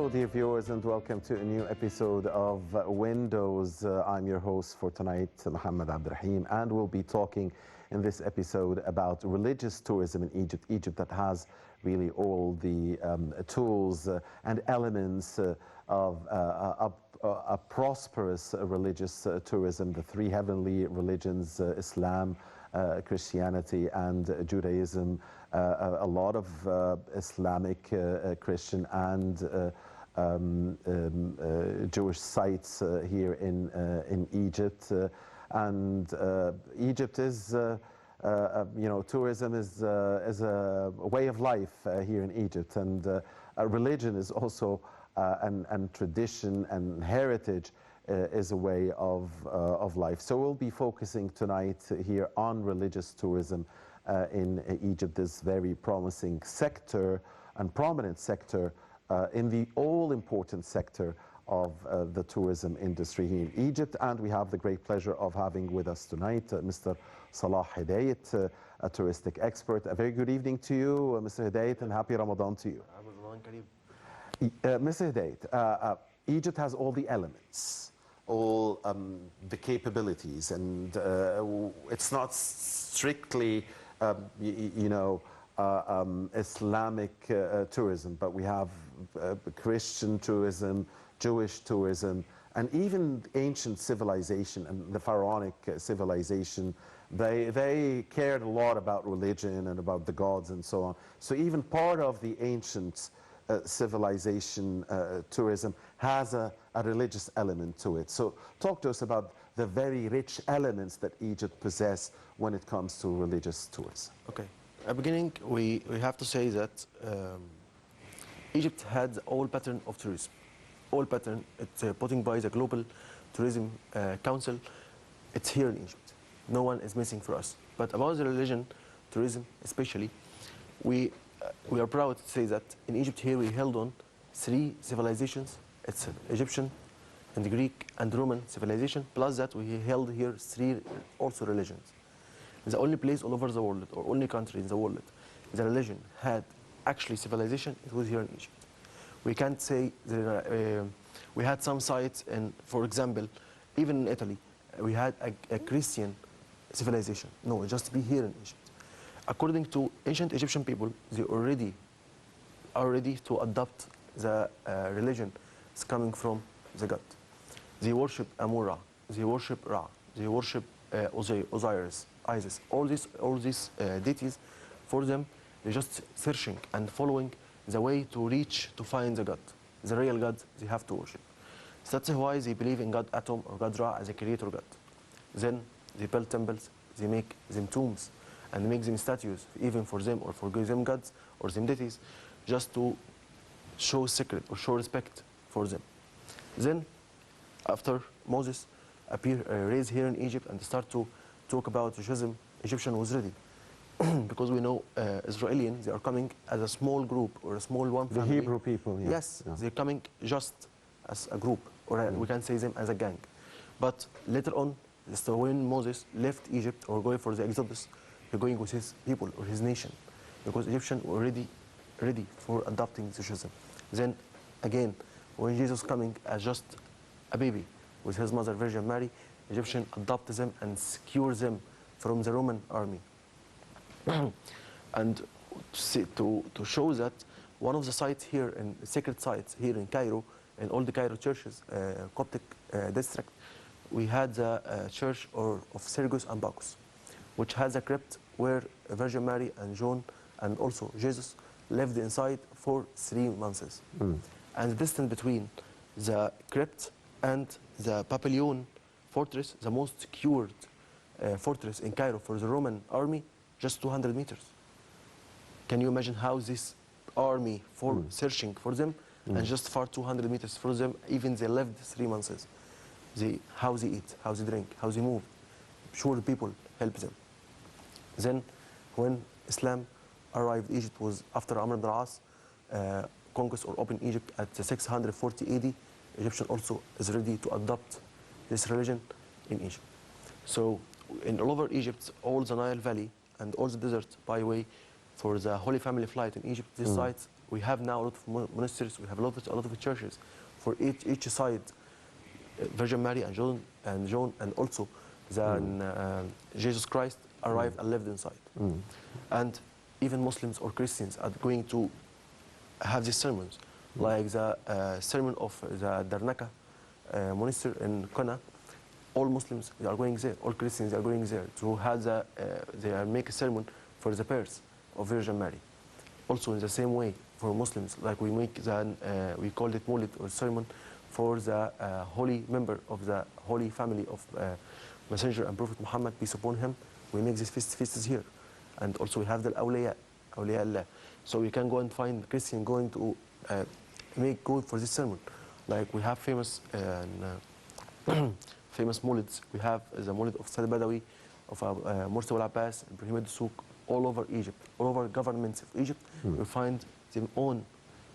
Hello, dear viewers, and welcome to a new episode of Windows. I'm your host for tonight, Mohammed Abdurrahim, and we'll be talking in this episode about religious tourism in Egypt. Egypt that has really all the tools and elements of a prosperous religious tourism, the three heavenly religions, Islam, Christianity and Judaism, a lot of Islamic, Christian and Jewish sites here in Egypt. Egypt is, tourism is a way of life here in Egypt, and religion is also, and tradition and heritage is a way of life. So we'll be focusing tonight here on religious tourism in Egypt, this very promising sector and prominent sector in the all-important sector of the tourism industry here in Egypt. And we have the great pleasure of having with us tonight Mr. Salah Hedayet, a touristic expert. A very good evening to you, Mr. Hedayet, and happy Ramadan to you. Mr. Hedayet, Egypt has all the elements, all the capabilities, and it's not strictly Islamic tourism, but we have Christian tourism, Jewish tourism, and even ancient civilization and the pharaonic civilization. They cared a lot about religion and about the gods and so on. So even part of the ancient civilization tourism has a religious element to it. So talk to us about the very rich elements that Egypt possesses when it comes to religious tourism. Okay. At the beginning, we have to say that Egypt had all pattern of tourism. All pattern, it's putting by the Global Tourism Council. It's here in Egypt. No one is missing for us. But about the religion, tourism especially, we are proud to say that in Egypt here we held on three civilizations. It's Egyptian and the Greek and Roman civilization, plus that we held here three also religions. The only place all over the world, or only country in the world, the religion had actually civilization, it was here in Egypt. We can't say we had some sites, and for example, even in Italy, we had a Christian civilization. No, just be here in Egypt. According to ancient Egyptian people, they are ready to adopt the religion is coming from the god. They worship Amura, they worship Ra, they worship Osiris, Isis. All these deities, for them, they're just searching and following the way to reach to find the god, the real god they have to worship. So that's why they believe in God Atum or God Ra as a creator god. Then they build temples, they make them tombs, and make them statues, even for them or for them gods or them deities, just to show secret or show respect for them. Then, after Moses raised here in Egypt and start to talk about Judaism, Egyptian was ready. Because we know Israelis, they are coming as a small group or a small one family. The Hebrew people, yeah. Yes, yeah. They're coming just as a group, or we can say them as a gang. But later on, so when Moses left Egypt or going for the Exodus, he's going with his people or his nation, because Egyptians were ready for adopting Judaism. Then again, when Jesus coming as just a baby with his mother Virgin Mary, Egyptians adopted them and secure them from the Roman army. And to show that, one of the sites here, in sacred sites here in Cairo, in all the Cairo churches, Coptic district, we had the church of Sergius and Bacchus, which has a crypt where Virgin Mary and John and also Jesus lived inside for 3 months. And the distance between the crypt and the Papillon fortress, the most secured fortress in Cairo for the Roman army, just 200 meters. Can you imagine how this army for searching for them, and just far 200 meters for them, even they lived 3 months. How they eat, how they drink, how they move. Sure, people help them. Then, when Islam arrived, Egypt was after Amr ibn al-As conquest or opened Egypt at 640 AD. Egyptian also is ready to adopt this religion in Egypt. So, in all over Egypt, all the Nile Valley and all the desert, by the way, for the Holy Family flight in Egypt, these sites We have now a lot of monasteries, we have a lot of churches. For each side, Virgin Mary and John and also then Jesus Christ arrived and lived inside. And even Muslims or Christians are going to have these sermons, like the sermon of the Darnaka monastery in Kona. All Muslims they are going there, all Christians are going there to have they make a sermon for the prayers of Virgin Mary. Also in the same way for Muslims, like we make we call it Maulid or sermon for the holy member of the holy family of Messenger and Prophet Muhammad, peace upon him. We make these feasts here. And also we have the Awliya Allah. So we can go and find Christian going to go for this sermon. Like we have famous famous Maulids. We have the Maulid of Salah Badawi, of Mursi al Abbas, Ibrahim al-Souk, all over Egypt, all over governments of Egypt. We find their own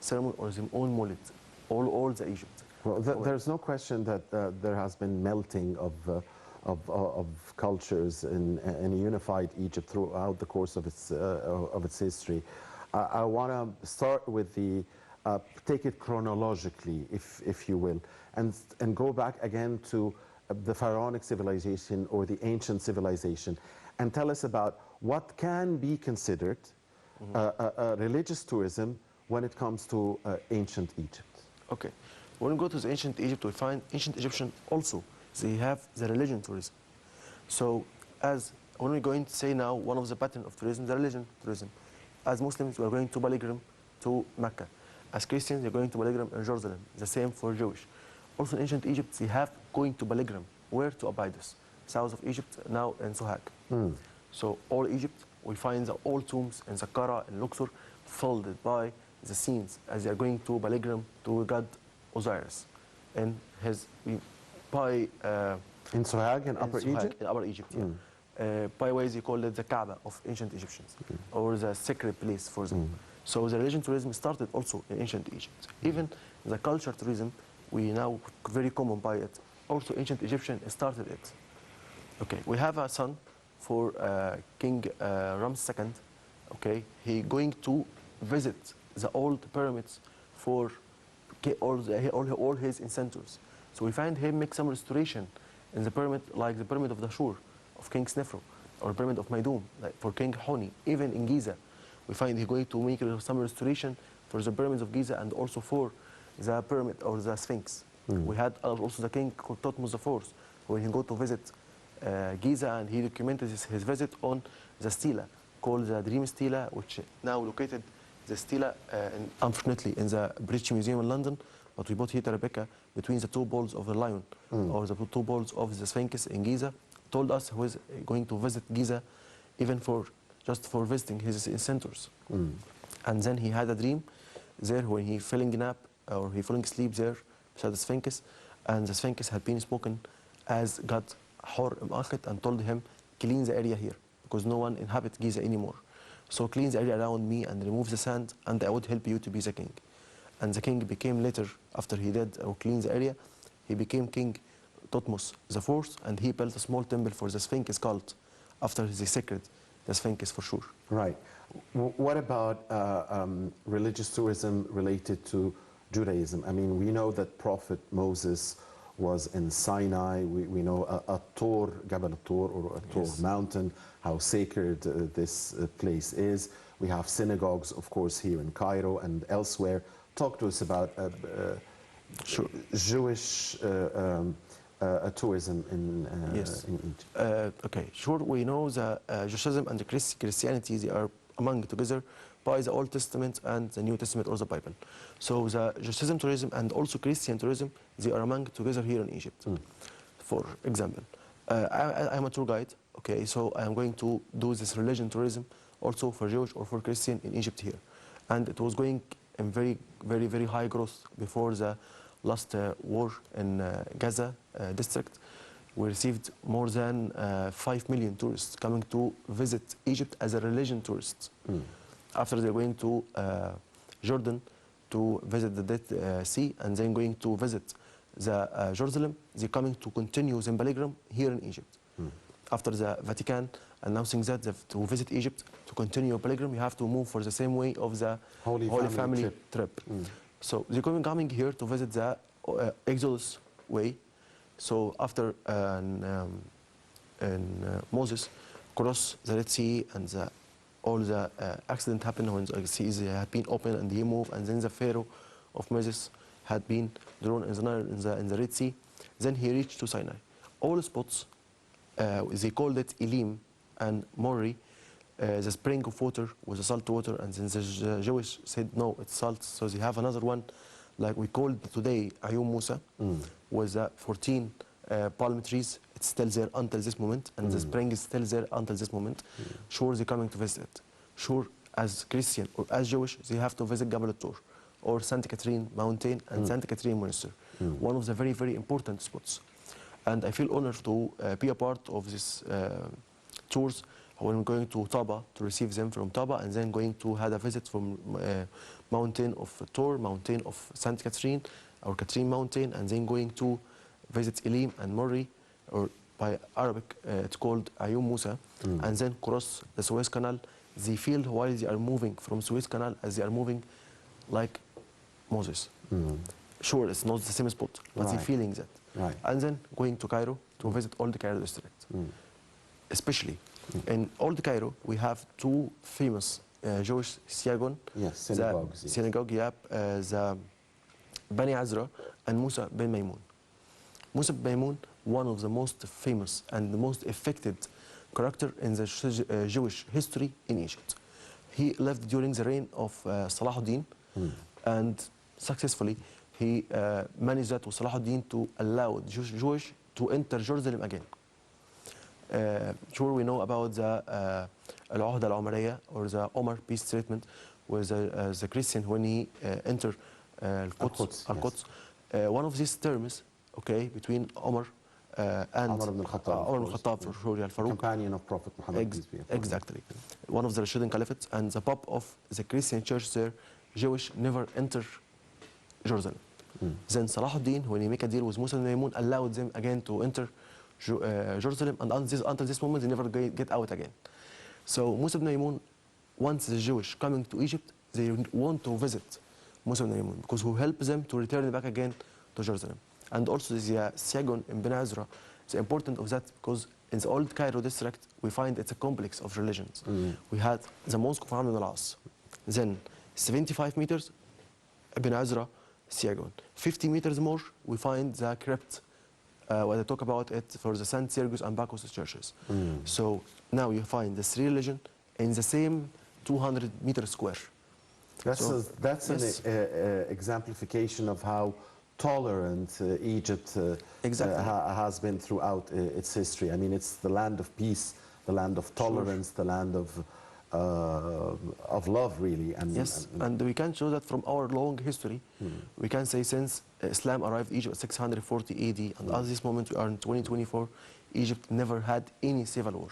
sermon or their own Maulid, all the Egypt. Well, there's no question that there has been melting of cultures in a unified Egypt throughout the course of its history. I want to start with the take it chronologically, if you will, and go back again to the pharaonic civilization or the ancient civilization, and tell us about what can be considered religious tourism when it comes to ancient Egypt. Okay, when we go to the ancient Egypt, we find ancient Egyptian also. They have the religion tourism. So as when we're going to say now, one of the pattern of tourism, the religion tourism. As Muslims, we are going to pilgrim to Mecca. As Christians, they're going to pilgrim in Jerusalem. The same for Jewish. Also in ancient Egypt, they have going to pilgrim. Where to Abydos? South of Egypt, now in Sohag. So all Egypt, we find the old tombs in Saqqara and Luxor filled by the scenes as they are going to pilgrim to God Osiris. And his by in Sohag, in Upper Egypt? In Upper Egypt, yeah. By ways they call it the Kaaba of ancient Egyptians, or the sacred place for them. So the religion tourism started also in ancient Egypt. Even the culture tourism, we now very common by it. Also ancient Egyptian started it. Okay, we have a son for King Ramses II. Okay, he going to visit the old pyramids for all his ancestors. So we find him make some restoration in the pyramid, like the pyramid of Dashur, of King Snefru, or pyramid of Maidum, like for King Honi. Even in Giza, we find he's going to make some restoration for the pyramids of Giza and also for the pyramid or the Sphinx. We had also the King Thutmose IV, when he go to visit Giza, and he documented his visit on the stela, called the Dream Stela, which now located the stela, unfortunately, in the British Museum in London. But we bought here to Rebecca between the two balls of the lion, or the two balls of the Sphinx in Giza. Told us he was going to visit Giza, even just for visiting his ancestors. And then he had a dream there when he falling nap or he falling asleep there beside the Sphinx, and the Sphinx had been spoken as God Hor M'Akhet and told him, clean the area here because no one inhabits Giza anymore. So clean the area around me and remove the sand, and I would help you to be the king. And the king became later, after he did or cleaned the area, he became King Thutmose IV, and he built a small temple for the Sphinx cult after the sacred the Sphinx for sure. Right. What about religious tourism related to Judaism? I mean, we know that Prophet Moses was in Sinai. We know a Tor, Jabal Tor, or a Tor mountain, how sacred this place is. We have synagogues, of course, here in Cairo and elsewhere. Talk to us about Jewish tourism in Egypt. Okay, sure. We know that Judaism and Christianity, they are among together by the Old Testament and the New Testament or the Bible. So the Judaism tourism and also Christian tourism, they are among together here in Egypt. For example, I am a tour guide. Okay, so I am going to do this religion tourism also for Jewish or for Christian in Egypt here, and it was going in very high growth before the last war in Gaza district. We received more than 5 million tourists coming to visit Egypt as a religion tourists. After they're going to Jordan to visit the Dead Sea, and then going to visit the Jerusalem, they're coming to continue the pilgrim here in Egypt. After the Vatican announcing that to visit Egypt, to continue your pilgrim, you have to move for the same way of the Holy Family trip. So they're coming here to visit the Exodus way. So after Moses crossed the Red Sea and all the accident happened when the seas had been opened and he moved, and then the Pharaoh of Moses had been drawn in the Nile in the Red Sea. Then he reached to Sinai. All spots, they called it Elim and Mori, the spring of water was a salt water, and then the Jewish said no, it's salt. So they have another one, like we called today Ayum Musa, was 14 palm trees. It's still there until this moment, and the spring is still there until this moment. Sure, they're coming to visit. Sure, as Christian or as Jewish, they have to visit Jabal al-Tur or Santa Catherine Mountain and Santa Catherine Monastery, one of the very, very important spots. And I feel honored to be a part of this tours when we're going to Taba to receive them from Taba, and then going to have a visit from mountain of Tur, mountain of Santa Catherine, or Catherine Mountain, and then going to visit Elim and Mori, or by Arabic it's called Ayum Musa, and then cross the Suez Canal. They feel while they are moving from Suez Canal as they are moving like Moses. Sure, it's not the same spot, but they're feeling that. And then going to Cairo to visit all the Cairo district. Especially in Old Cairo, we have two famous Jewish synagogues. Yes, synagogues. The synagogue, yeah, the Bani Azra and Musa ben Maymun. Musa ben Maymun, one of the most famous and the most affected character in the Jewish history in Egypt. He lived during the reign of Salahuddin, and successfully he managed that with Salahuddin to allow Jewish to enter Jerusalem again. Sure, we know about the Al-Uhda Al-Umariyya, or the Omar peace treatment, with the Christian when he entered Al-Quds. One of these terms, okay, between Omar and Umar ibn al-Khattab, for sure, Al-Faruq. Companion of Prophet Muhammad. Exactly. One of the Rashidun Caliphates, and the Pope of the Christian church there, Jewish, never enter Jerusalem. Then Salahuddin, when he make a deal with Musa bin Maymun, allowed them again to enter Jerusalem, and until this moment they never get out again. So Musa bin Maymun, once the Jewish coming to Egypt, they want to visit Musa bin Maymun because who helped them to return back again to Jerusalem. And also the synagogue in Ben Azra, it's important of that because in the old Cairo district we find it's a complex of religions. We had the mosque of Amr al-As, then 75 meters Ben Azra synagogue. 50 meters more we find the crypt, when I talk about it for the St. Sergius and Bacchus churches. So now you find the three religions in the same 200 meter square. That's yes. an exemplification of how tolerant Egypt has been throughout its history. I mean, it's the land of peace, the land of tolerance, the land of love, really. And, yes, and we can show that from our long history. We can say since Islam arrived in Egypt 640 AD, and at this moment we are in 2024, Egypt never had any civil war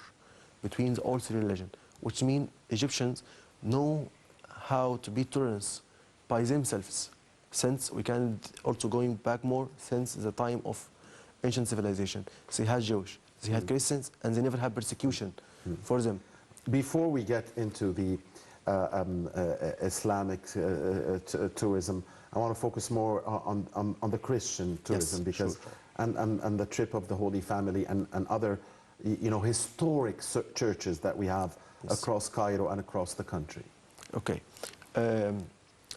between all three religions, which means Egyptians know how to be tolerant by themselves, since we can also going back more since the time of ancient civilization. They had Jewish, they had Christians, and they never had persecution for them. Before we get into the Islamic tourism, I want to focus more on the Christian tourism, because and the trip of the Holy Family and other historic churches that we have across Cairo and across the country. Okay.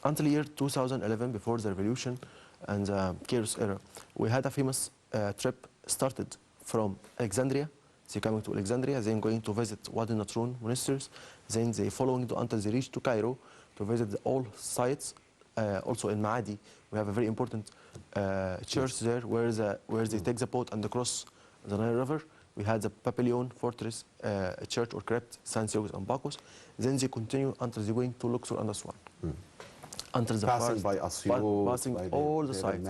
Until year 2011, before the revolution and the chaos era, we had a famous trip started from Alexandria. They coming to Alexandria, then going to visit Wadi Natrun monasteries, then they following until they reach to Cairo to visit all sites. Also in Maadi, we have a very important church there where they take the boat and cross the Nile River. We had the Papillon Fortress, a church or crypt, St. Sergius and Bacchus. Then they continue until they going to Luxor and Aswan. Until the passing by Asyut, passing by all the sites,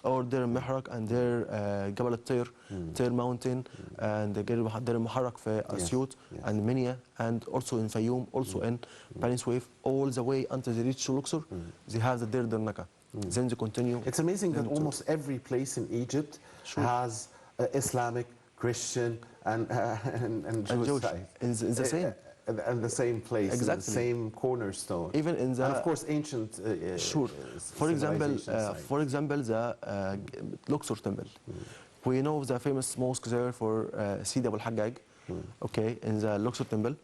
or Deir Mihrak and their Jabal al-Tayr, Tayr Mountain, and Deir Muharrak for Asyut, and Minya, and also in Fayoum, also in Bani Suef, all the way until they reach to Luxor. They have the Deir Naka. Then they continue. It's amazing that almost every place in Egypt has Islamic, Christian, and Jewish Jewish side. in the same. And the same place, Exactly. the same cornerstone. Even in the and of course ancient sure. For example, the Luxor temple. We know the famous mosque there for Sidi Abu al-Hajjaj, okay, in the Luxor temple.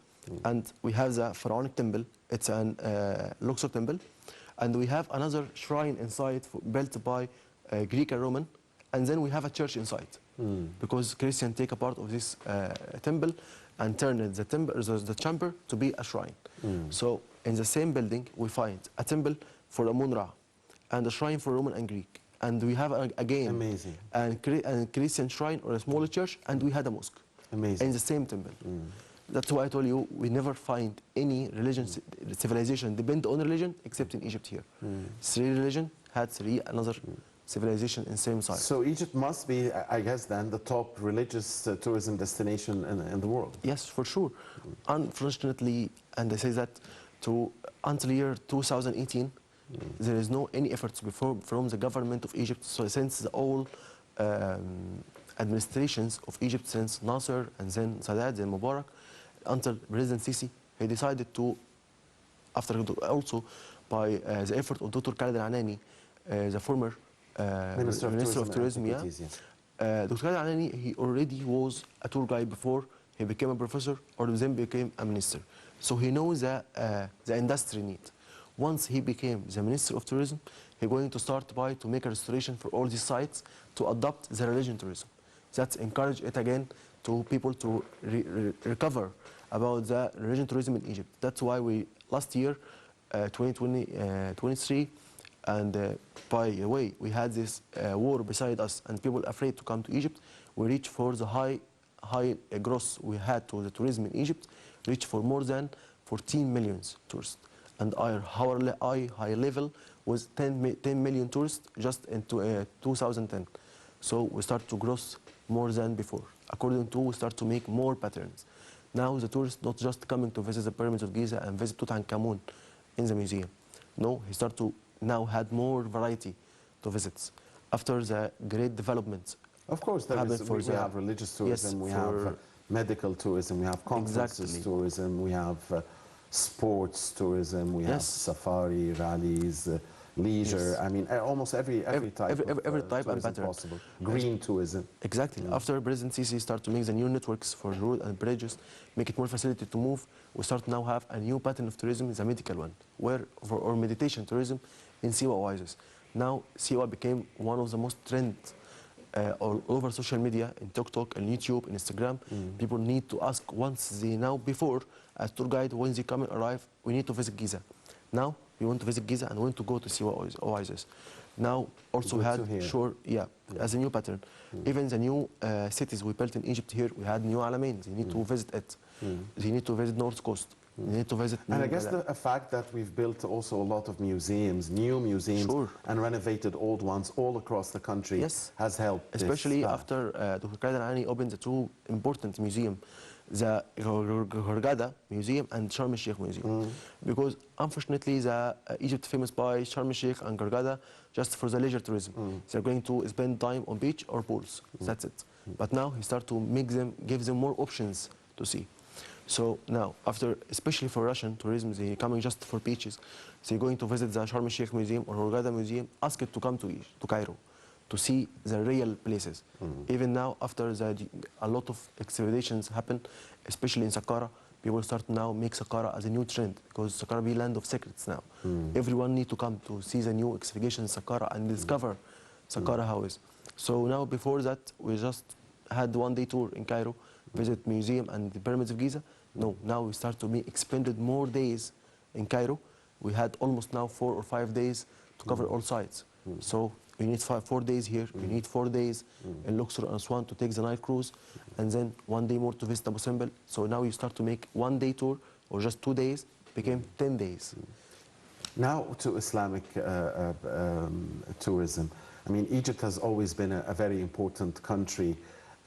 And we have the pharaonic temple. It's an Luxor temple. And we have another shrine inside built by Greek and Roman. And then we have a church inside. Because Christians take a part of this temple and turn the chamber to be a shrine. So in the same building, we find a temple for Amun-Ra and a shrine for Roman and Greek. And we have again Amazing. a Christian shrine or a smaller church, and we had a mosque. Amazing. In the same temple. That's why I told you we never find any religion, civilization depend on religion except in Egypt here. Three religion had another civilization in same side. So Egypt must be, I guess, then the top religious tourism destination in the world. Yes, for sure. Unfortunately, and they say that until year 2018, there is no any efforts from the government of Egypt. So since all administrations of Egypt, since Nasser and then Sadat, then Mubarak, until President Sisi, he decided to, after also by the effort of Dr. Khaled Al-Anani, the former Minister of Tourism, yeah. Dr. Khaled Al-Anani, he already was a tour guide before he became a professor or then became a minister. So he knows the industry need. Once he became the Minister of Tourism, he's going to start by to make a restoration for all these sites to adopt the religion tourism. That's encourage it again to people to recover about the religion tourism in Egypt. That's why we last year, 2023, and by the way, we had this war beside us and people afraid to come to Egypt. We reached for the high gross we had to the tourism in Egypt, reached for more than 14 million tourists. And our high level was 10 million tourists just in 2010. So we start to gross more than before. According to, we start to make more patterns. Now the tourists not just coming to visit the pyramids of Giza and visit Tutankhamun in the museum. No, he start to now had more variety to visits. After the great development. Of course, we have religious tourism, we have medical tourism, we have conferences tourism, we have sports tourism, we have safari, rallies, leisure. I mean, almost every type and pattern possible. Green tourism. Exactly. After President Sisi start to make the new networks for road and bridges, make it more facility to move, we start now have a new pattern of tourism, the medical one, or meditation tourism in Siwa oasis. Now Siwa became one of the most trend all over social media, in TikTok and YouTube and Instagram. People need to ask once they before as tour guide, when they come and arrive, we need to visit Giza. Now we want to visit Giza and we want to go to Siwa oasis. Now also had as a new pattern. Even the new cities we built in Egypt here, we had new Alamein. They need to visit it. They need to visit North Coast. They need to visit. And I guess the fact that we've built also a lot of museums, new museums, and renovated old ones all across the country has helped. Especially after Dr. Khaled Al-Anani opened the two important museums, the Hurghada Museum and Sharm el-Sheikh Museum. Because unfortunately, the Egypt famous by Sharm el-Sheikh and Hurghada just for the leisure tourism. They're going to spend time on beach or pools. That's it. But now he start to give them more options to see. So now, after, especially for Russian tourism, they're coming just for beaches. They're going to visit the Sharm el-Sheikh Museum or Hurghada Museum, ask it to come to Cairo, to see the real places. Even now, after a lot of expeditions happen, especially in Saqqara, people start now make Saqqara as a new trend, because Saqqara be land of secrets now. Everyone need to come to see the new excavation in Saqqara and discover Saqqara how is. So now, before that, we just had one-day tour in Cairo, visit museum and the pyramids of Giza. No, now we start to be expended more days in Cairo. We had almost now 4 or 5 days to cover all sites. So we need 4 days here, we need 4 days in Luxor and Aswan to take the night cruise, and then 1 day more to visit Abu Simbel. So now you start to make 1 day tour, or just 2 days, became 10 days. Now to Islamic tourism. I mean, Egypt has always been a very important country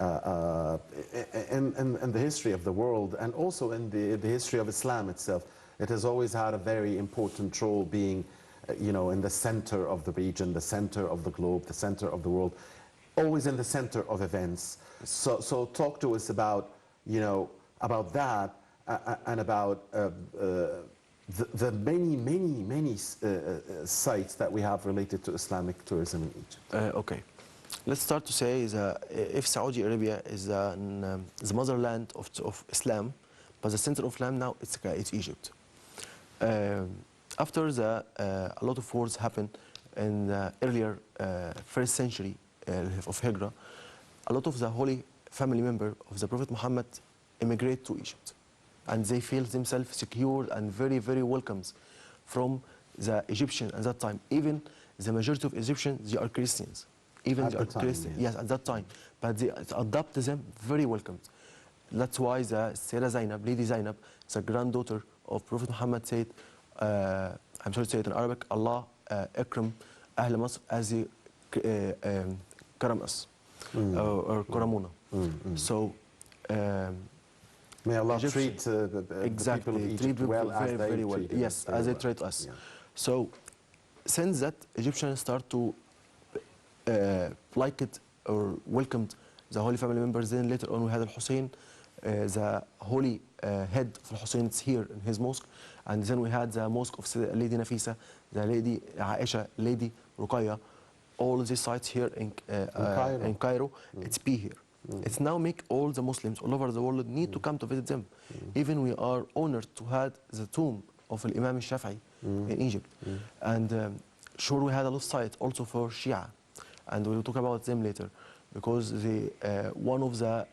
in the history of the world, and also in the history of Islam itself. It has always had a very important role, being in the center of the region, the center of the globe, the center of the world. always in the center of events. So talk to us about, about that and about the many sites that we have related to Islamic tourism in Egypt. Okay. Let's start to say that if Saudi Arabia is the motherland of Islam, but the center of Islam now it's Egypt. After a lot of wars happened in the earlier first century of Hijrah, a lot of the holy family members of the Prophet Muhammad immigrate to Egypt, and they feel themselves secure and very, very welcomed from the Egyptians at that time. Even the majority of Egyptians, they are Christians. Even At they the are time, Christians, yes. yes, at that time. But they adopt them very welcomed. That's why the Sayyidah Zainab, Lady Zainab, the granddaughter of Prophet Muhammad said, I'm sorry to say it in Arabic, Allah ikram Ahl Masr as he karam us, or karamuna. So, May Allah Egyptian- treat the exactly, people of treat Egypt people well as they very well. treated Yes, us very as they well. treat us. Yeah. So, since that, Egyptians start to like it or welcomed the holy family members. Then later on we had Al-Hussein, the holy head of Al-Hussein is here in his mosque. And then we had the mosque of Lady Nafisa, the Lady Aisha, Lady Ruqayya. All these sites here in Cairo, it's be here. It's now make all the Muslims all over the world need to come to visit them. Even we are honored to have the tomb of Imam al-Shafi'i in Egypt. And sure we had a lot of sites also for Shia. And we'll talk about them later, because one of the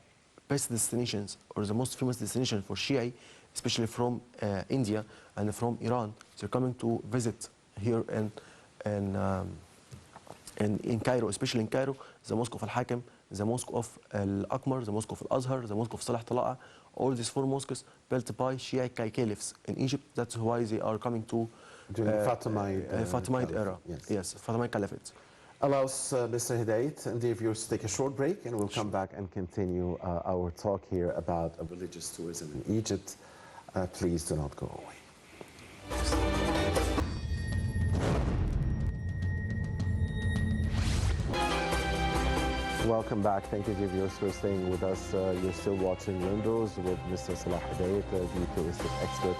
best destinations or the most famous destination for Shia, especially from India and from Iran, they're coming to visit here in Cairo, especially in Cairo, the Mosque of Al-Hakim, the Mosque of Al-Aqmar, the Mosque of Al-Azhar, the Mosque of Salah Tala'a, all these four mosques built by Shia caliphs in Egypt. That's why they are coming to During Fatimide Fatimide era. Yes. Yes, Fatimide Caliphate. Allow us, Mr. Hedayet and dear viewers, to take a short break, and we'll come back and continue our talk here about religious tourism in Egypt. Please do not go away. Welcome back. Thank you, dear viewers, for staying with us. You're still watching Windows with Mr. Salah Hedayet, the touristic expert,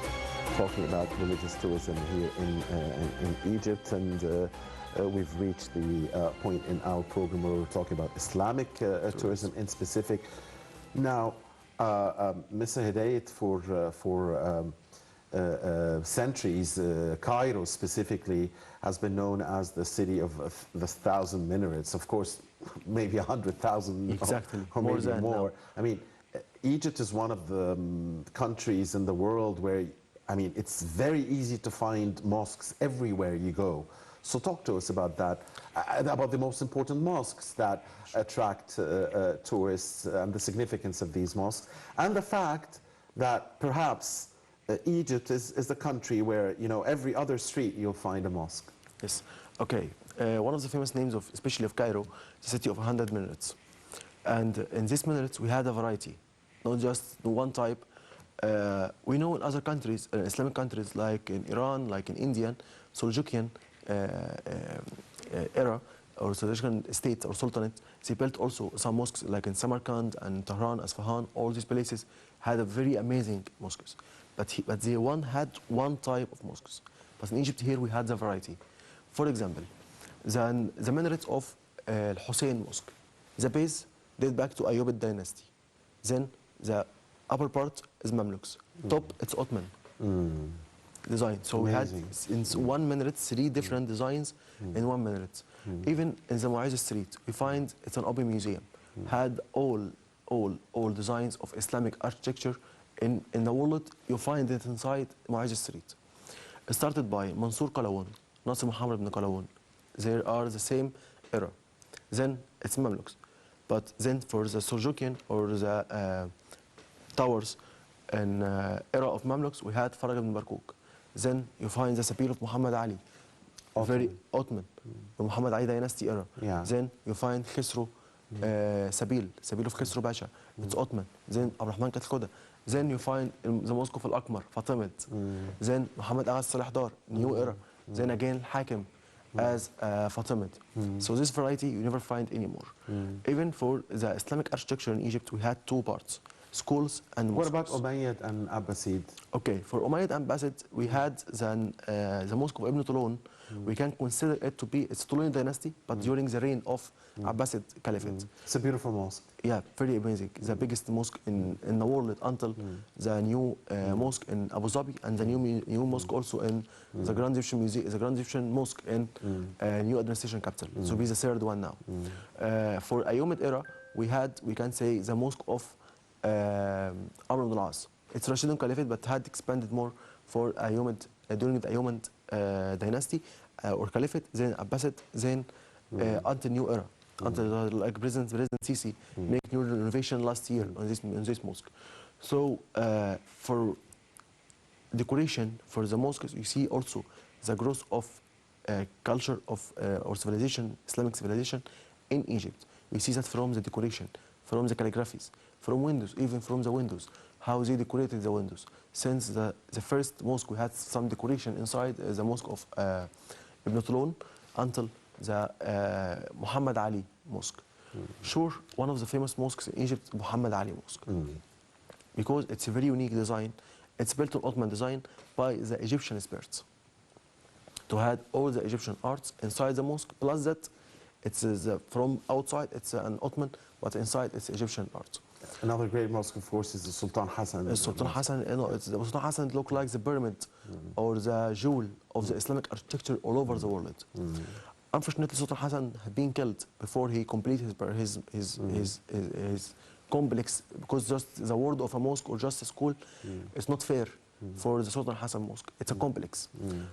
talking about religious tourism here in Egypt. And we've reached the point in our program where we're talking about Islamic tourism in specific. Now, Mr. Hedayet, for centuries, Cairo specifically has been known as the city of the 1,000 minarets. Of course, maybe 100,000 Exactly. or More maybe than more. now. I mean, Egypt is one of the countries in the world where, I mean, it's very easy to find mosques everywhere you go. So talk to us about that, about the most important mosques that attract tourists and the significance of these mosques, and the fact that perhaps Egypt is the country where, every other street you'll find a mosque. Yes. Okay. One of the famous names of, especially of Cairo, the city of 100 minarets. And in these minarets, we had a variety, not just one type. We know in other countries, Islamic countries like in Iran, like in India, Seljukian era, or Seljukian state or sultanate, they built also some mosques like in Samarkand and Tehran, Isfahan. All these places had a very amazing mosques. But they had one type of mosques. But in Egypt here we had the variety. For example, the minarets of Hussein Mosque. The base date back to Ayyubid dynasty. Then the upper part is Mamluks. Top, it's Ottoman design. So Amazing. we had in one minaret 3 different designs in one minaret. Even in the Mu'ayz Street, we find it's an open museum. Had all designs of Islamic architecture in the world. You find it inside Mu'ayz Street. It started by Mansour Qalawun, Nasir Muhammad ibn Qalawun. They are the same era. Then it's Mamluks. But then for the Seljukian or the towers in era of Mamluks, we had Farag ibn Barkuk. Then you find the Sabil of Muhammad Ali, very Ottoman, the Muhammad Ali dynasty era. Yeah. Then you find Khisru, Sabil of Khisru Basha, it's Ottoman. Then Abdurrahman Katlkoda. Then you find the Mosque of Al-Aqmar, Fatimid. Then Muhammad Agha Salah Dar, new era. Then again Hakim. as Fatimid. So this variety you never find anymore. Even for the Islamic architecture in Egypt, we had two parts, schools and What mosques. about Umayyad and Abbasid? Okay, for Umayyad and Abbasid, we had the mosque of Ibn Tulun. We can consider it to be, it's Tulun dynasty, but during the reign of Abbasid Caliphate. It's a beautiful mosque. Yeah, very amazing. The biggest mosque in the world until the new mosque in Abu Dhabi and the new mosque also in the Grand Egyptian Museum, the Grand Egyptian Mosque in new administration capital. So be the third one now. For Ayyubid era, we can say the mosque of Amr ibn al-As. It's Rashidun Caliphate, but had expanded more for Ayyubid during the Ayyubid dynasty or Caliphate, then Abbasid, then until new era. Until like President Sisi make new renovation last year on this mosque. So for decoration for the mosques, you see also the growth of culture of or civilization, Islamic civilization in Egypt. We see that from the decoration, from the calligraphies, from windows, even from the windows, how they decorated the windows. Since the first mosque, we had some decoration inside the mosque of Ibn Tulun until the Muhammad Ali Mosque. Sure, one of the famous mosques in Egypt, Muhammad Ali Mosque. Because it's a very unique design. It's built on Ottoman design by the Egyptian experts. To have all the Egyptian arts inside the mosque, plus that it's from outside it's an Ottoman, but inside it's Egyptian art. Another great mosque, of course, is the Sultan Hassan. Sultan Hassan, the Sultan Hassan look like the pyramid or the jewel of the Islamic architecture all over the world. Unfortunately, Sultan Hassan had been killed before he completed his complex, because just the word of a mosque or just a school is not fair for the Sultan Hassan Mosque. It's a complex.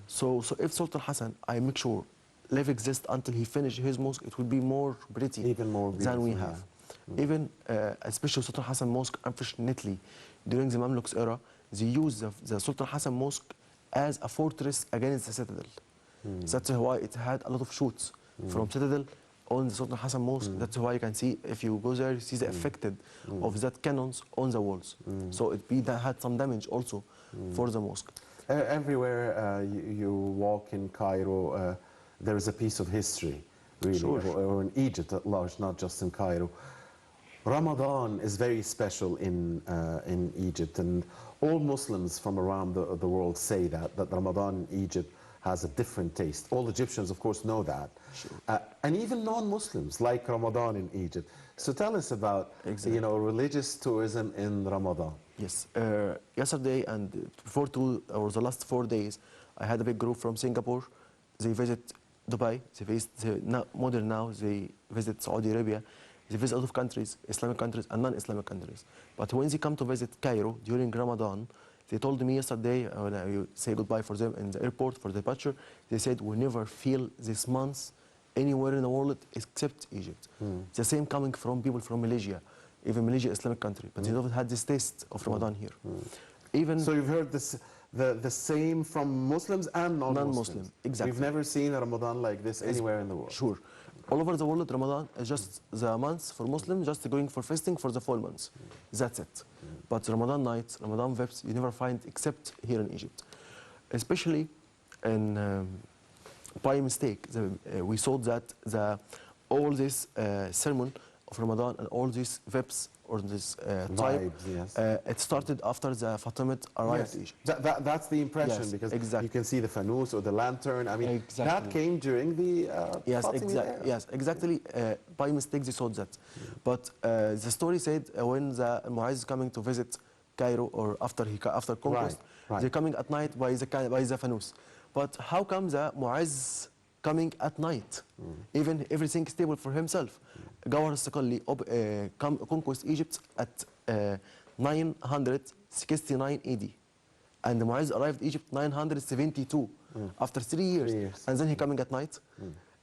So if Sultan Hassan, I make sure, live exist until he finish his mosque, it will be more pretty even more than we have. Even especially Sultan Hassan Mosque, unfortunately, during the Mamluks era, they used the Sultan Hassan Mosque as a fortress against the citadel. That's why it had a lot of shoots from citadel on the Sultan Hassan Mosque. That's why you can see, if you go there, you see the affected of that cannons on the walls. So that had some damage also for the mosque. Everywhere you walk in Cairo, there is a piece of history, really, or in Egypt at large, not just in Cairo. Ramadan is very special in Egypt, and all Muslims from around the world say that Ramadan in Egypt has a different taste. All Egyptians, of course, know that. And even non-Muslims like Ramadan in Egypt. So tell us about religious tourism in Ramadan. Yes. Yesterday and before the last 4 days, I had a big group from Singapore. They visit Dubai. Modern now, they visit Saudi Arabia. They visit a lot of countries, Islamic countries and non-Islamic countries. But when they come to visit Cairo during Ramadan, they told me yesterday, when I say goodbye for them in the airport for departure, they said, we never feel this month anywhere in the world except Egypt. The same coming from people from Malaysia, even Malaysia, Islamic country, but they don't have this taste of Ramadan here. Even so you've heard this, the same from Muslims and non-Muslims. Exactly. We've never seen a Ramadan like this anywhere in the world. Sure. All over the world, Ramadan is just the month for Muslims, just going for fasting for the full months. That's it. But Ramadan nights, Ramadan vibes, you never find except here in Egypt. Especially by mistake, we saw that all this sermon of Ramadan and all these vibes or this type, it started after the Fatimid arrived to Egypt. That's the impression, because you can see the fanous or the lantern. I mean, that came during the Fatimid era. Yes, exactly. By mistake, they saw that. But the story said when the Mu'izz is coming to visit Cairo, or after conquest, they're coming at night by the fanous. But how come the Mu'izz coming at night? Even everything stable for himself. Gawar al-Saqali conquest Egypt at 969 AD. And the Mu'izz arrived Egypt 972, after 3 years. And then he coming at night.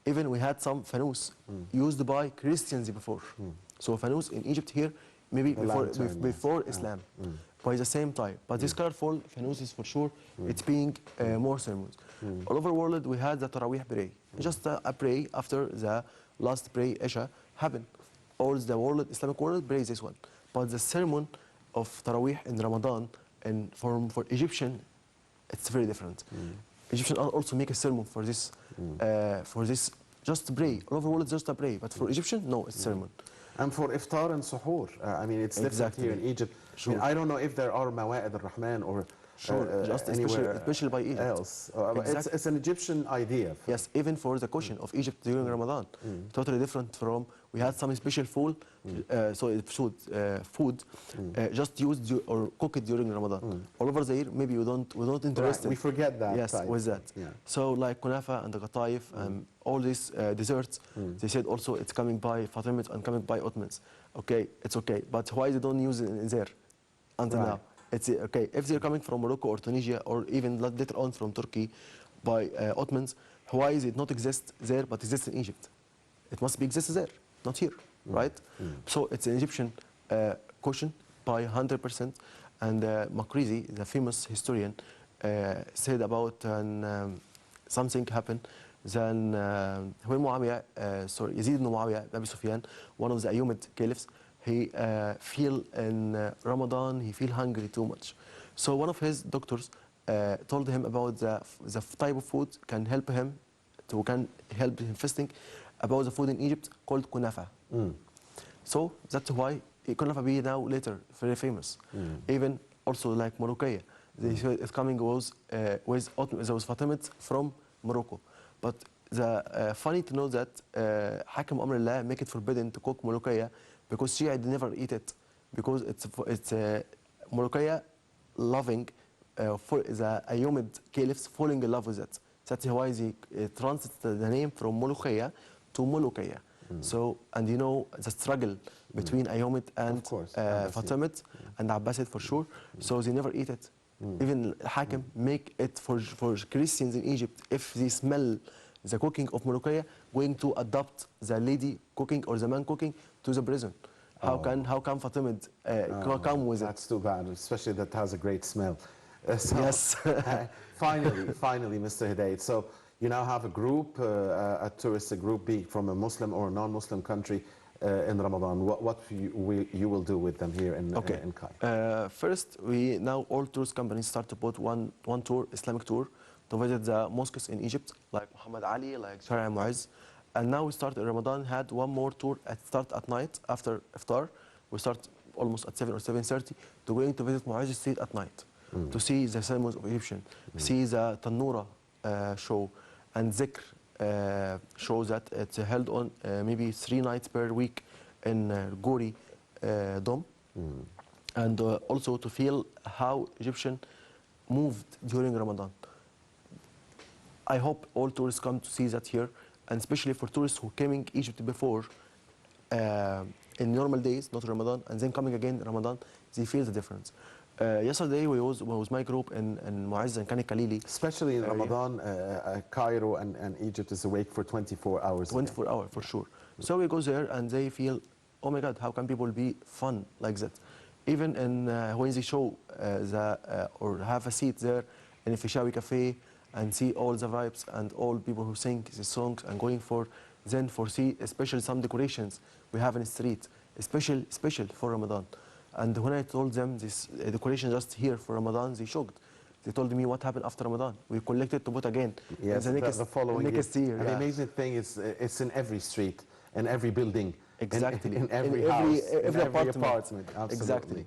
Even we had some fanous used by Christians before. So fanous in Egypt here, maybe before Islam, by the same time. But this colorful fanous is for sure, it's being more sermons. All over the world, we had the Taraweeh prayer. Just a prayer after the last prayer, Isha, happened. All the world, Islamic world, prays this one. But the sermon of Taraweeh in Ramadan, and for Egyptian, it's very different. Egyptians also make a sermon for this, just pray. All over the world, just a pray. But for Egyptian, no, it's sermon. And for iftar and suhoor, I mean, it's different here in Egypt. Sure. I mean, I don't know if there are mawa'id al-Rahman or Just anywhere especially by Egypt. else. Exactly. It's an Egyptian idea. Yes, even for the cooking of Egypt during Ramadan, totally different from. We had some special food, just used or cooked during Ramadan. All over the year, maybe we don't interested. We forget that. Yes, type. with that. Yeah. So like kunafa and the qataif and all these desserts, they said also it's coming by Fatimids and coming by Ottomans. Okay, it's okay, but why they don't use it in there until Right. now? It's okay if they're coming from Morocco or Tunisia or even later on from Turkey by Ottomans. Why is it not exist there but exists in Egypt? It must be exist there, not here, right? So it's an Egyptian caution by 100%. And Makrizi, the famous historian, said about something happened. Then when Muawiyah, Yazid ibn Muawiyah, Abi Sufyan, one of the Ayyubid caliphs, he feel in Ramadan, he feel hungry too much. So one of his doctors told him about the type of food can help him fasting, about the food in Egypt called kunafa. So that's why kunafa be now later very famous. Even also like Morocco, they said it's coming was Fatimids from Morocco. But the funny to know that Hakim Amrillah make it forbidden to cook Molokhaya because Shia never eat it because it's Molokhaya loving for the Ayyubid caliphs falling in love with it. That's why they translated the name from Molokhaya to Molokhaya. So and you know the struggle between Ayyubid and Fatimid and Abbasid for sure. So they never eat it. Even Hakim make it for Christians in Egypt if they smell the cooking of Molokhaya going to adopt the lady cooking or the man cooking to the prison. How can Fatimid come with it? That's too bad, especially that has a great smell. Yes. finally, Mr. Hedayet. So you now have a group, a tourist group, be it from a Muslim or a non-Muslim country in Ramadan. What you will do with them here in Cairo? First, we now all tourist companies start to put one tour, Islamic tour, to visit the mosques in Egypt, like Muhammad Ali, like Shari Mu'izz. And now we start in Ramadan, had one more tour at night after iftar. We start almost at 7 or 7:30 to going to visit Mu'izz Street at night to see the ceremonies of Egyptian, see the Tannoura show and Zikr show that it's held on maybe 3 nights per week in Gori Dome. And also to feel how Egyptian moved during Ramadan. I hope all tourists come to see that here, and especially for tourists who came in Egypt before in normal days, not Ramadan, and then coming again in Ramadan, they feel the difference. Yesterday we was my group in Mu'izz and Kani Khalili. Especially in Ramadan, Cairo and Egypt is awake for 24 hours. 24 hours for sure. So we go there and they feel, oh my God, how can people be fun like that? Even in when they show or have a seat there in a Fishawi cafe and see all the vibes and all people who sing the songs and going for see especially some decorations we have in the street, special for Ramadan. And when I told them this decoration just here for Ramadan, they shocked. They told me what happened after Ramadan. We collected to put again. Yes, the following year. And the amazing thing is it's in every street, in every building. Exactly. In every house, every apartment. Absolutely. Exactly.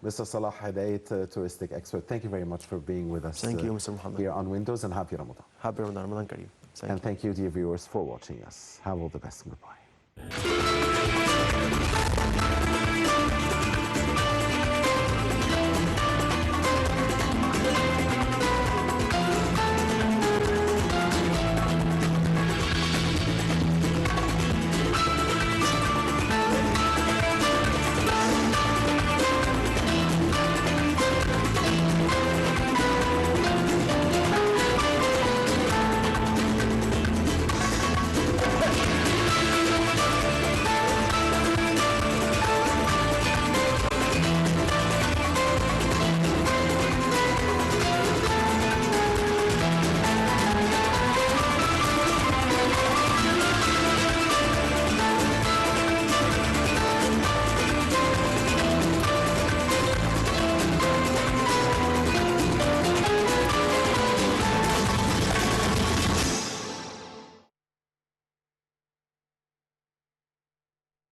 Mr. Salah Hedayet, touristic expert, thank you very much for being with us. Thank you, Mr. Muhammad. Here on Windows, and happy Ramadan. Happy Ramadan, Ramadan Kareem. Thank you, dear viewers, for watching us. Have all the best. Goodbye.